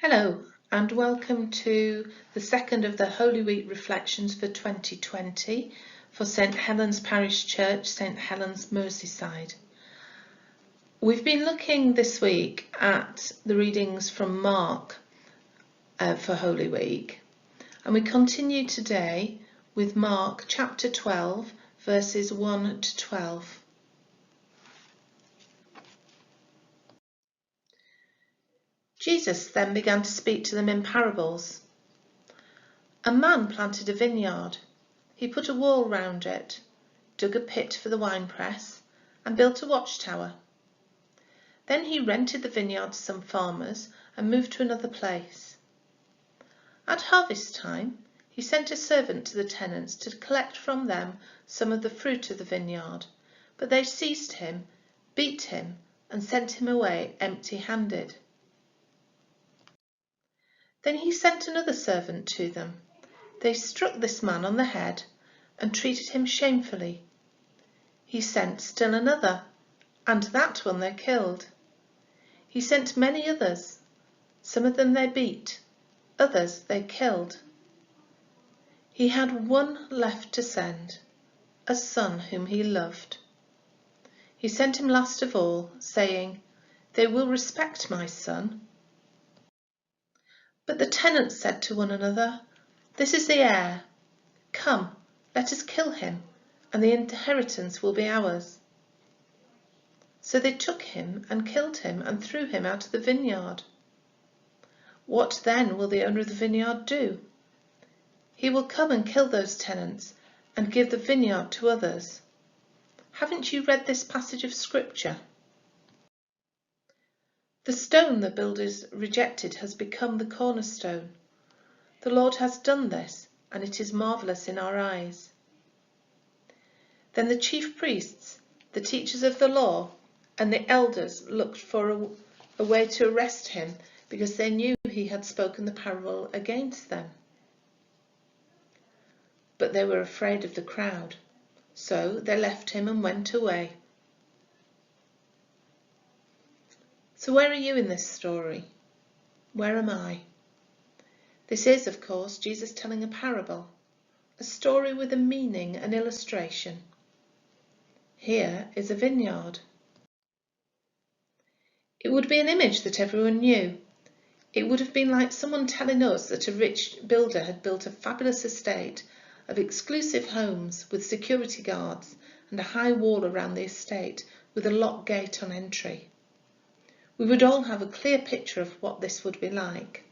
Hello and welcome to the second of the Holy Week reflections for 2020 for St Helens Parish Church, St Helens Merseyside. We've been looking this week at the readings from Mark for Holy Week, and we continue today with Mark chapter 12 verses 1 to 12. Jesus then began to speak to them in parables. A man planted a vineyard. He put a wall round it, dug a pit for the winepress, and built a watchtower. Then he rented the vineyard to some farmers and moved to another place. At harvest time, he sent a servant to the tenants to collect from them some of the fruit of the vineyard, but they seized him, beat him, and sent him away empty-handed. Then he sent another servant to them. They struck this man on the head and treated him shamefully. He sent still another, and that one they killed. He sent many others. Some of them they beat, others they killed. He had one left to send, a son whom he loved. He sent him last of all, saying, "They will respect my son." But the tenants said to one another, "This is the heir. Come, let us kill him, and the inheritance will be ours." So they took him and killed him and threw him out of the vineyard. What then will the owner of the vineyard do? He will come and kill those tenants and give the vineyard to others. Haven't you read this passage of Scripture? The stone the builders rejected has become the cornerstone. The Lord has done this, and it is marvellous in our eyes. Then the chief priests, the teachers of the law, and the elders looked for a way to arrest him, because they knew he had spoken the parable against them. But they were afraid of the crowd, so they left him and went away. So where are you in this story? Where am I? This is, of course, Jesus telling a parable, a story with a meaning and illustration. Here is a vineyard. It would be an image that everyone knew. It would have been like someone telling us that a rich builder had built a fabulous estate of exclusive homes with security guards and a high wall around the estate with a locked gate on entry. We would all have a clear picture of what this would be like.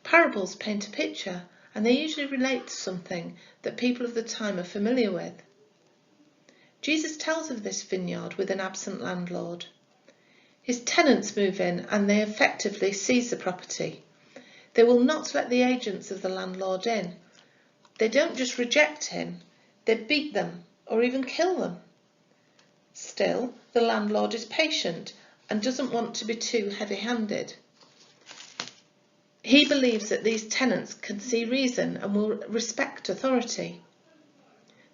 Parables paint a picture, and they usually relate to something that people of the time are familiar with. Jesus tells of this vineyard with an absent landlord. His tenants move in and they effectively seize the property. They will not let the agents of the landlord in. They don't just reject him, they beat them or even kill them. Still, the landlord is patient and doesn't want to be too heavy-handed. He believes that these tenants can see reason and will respect authority.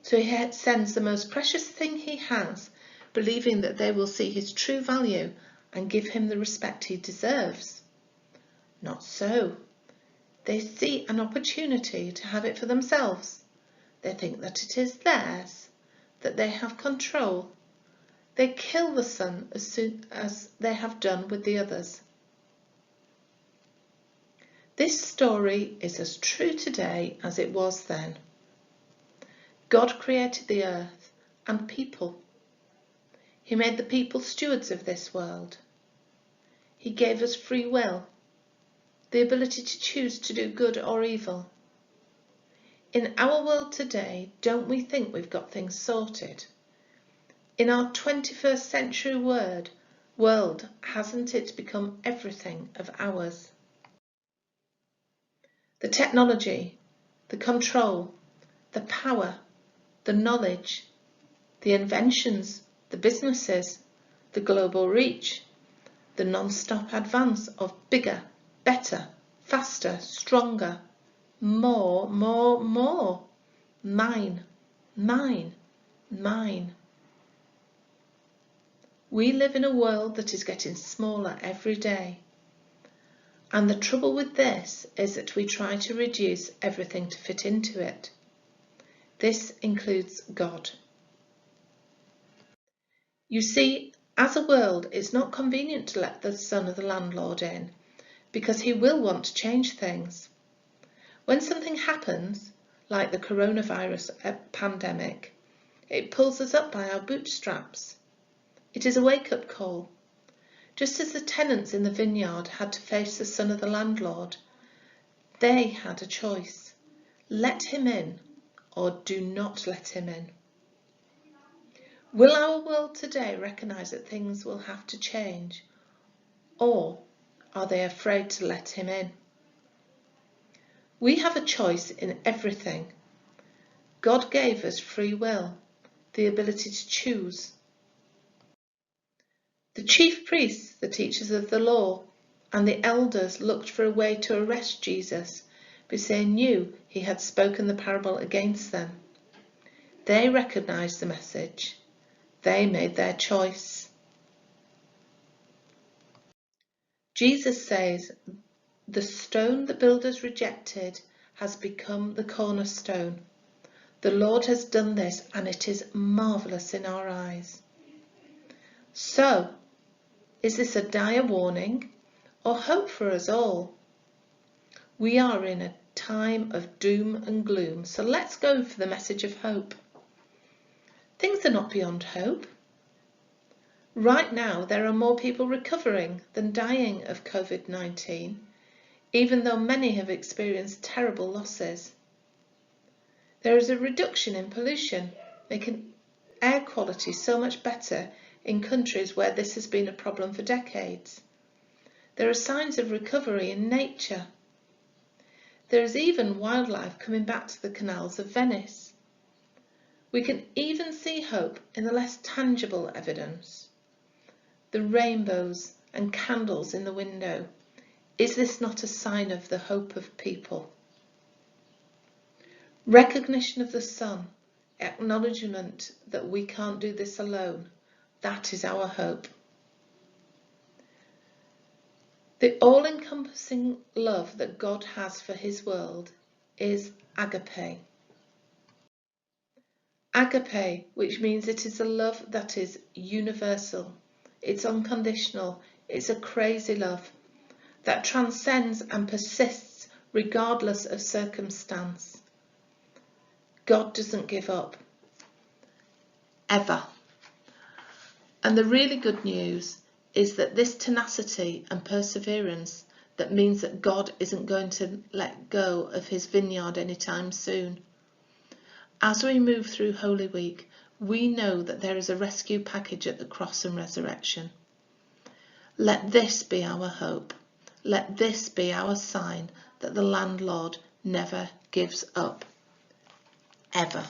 So he sends the most precious thing he has, believing that they will see his true value and give him the respect he deserves. Not so. They see an opportunity to have it for themselves. They think that it is theirs, that they have control. They kill the son as soon as they have done with the others. This story is as true today as it was then. God created the earth and people. He made the people stewards of this world. He gave us free will, the ability to choose to do good or evil. In our world today, don't we think we've got things sorted? In our 21st century world, hasn't it become everything of ours? The technology, the control, the power, the knowledge, the inventions, the businesses, the global reach, the non-stop advance of bigger, better, faster, stronger, more, mine, mine, mine. We live in a world that is getting smaller every day. And the trouble with this is that we try to reduce everything to fit into it. This includes God. You see, as a world, it's not convenient to let the son of the landlord in, because he will want to change things. When something happens, like the coronavirus pandemic, it pulls us up by our bootstraps. It is a wake-up call. Just as the tenants in the vineyard had to face the son of the landlord, they had a choice. Let him in or do not let him in. Will our world today recognise that things will have to change, or are they afraid to let him in? We have a choice in everything. God gave us free will, the ability to choose. The chief priests, the teachers of the law, and the elders looked for a way to arrest Jesus because they knew he had spoken the parable against them. They recognised the message. They made their choice. Jesus says, "The stone the builders rejected has become the cornerstone. The Lord has done this, and it is marvellous in our eyes." So, is this a dire warning or hope for us all? We are in a time of doom and gloom, so let's go for the message of hope. Things are not beyond hope. Right now, there are more people recovering than dying of COVID-19, even though many have experienced terrible losses. There is a reduction in pollution, making air quality so much better in countries where this has been a problem for decades. There are signs of recovery in nature. There is even wildlife coming back to the canals of Venice. We can even see hope in the less tangible evidence. The rainbows and candles in the window. Is this not a sign of the hope of people? Recognition of the Son, acknowledgement that we can't do this alone. That is our hope. The all-encompassing love that God has for his world is agape. Agape, which means it is a love that is universal, it's unconditional, it's a crazy love that transcends and persists regardless of circumstance. God doesn't give up, ever. And the really good news is that this tenacity and perseverance that means that God isn't going to let go of his vineyard anytime soon. As we move through Holy Week, we know that there is a rescue package at the cross and resurrection. Let this be our hope. Let this be our sign that the landlord never gives up, ever.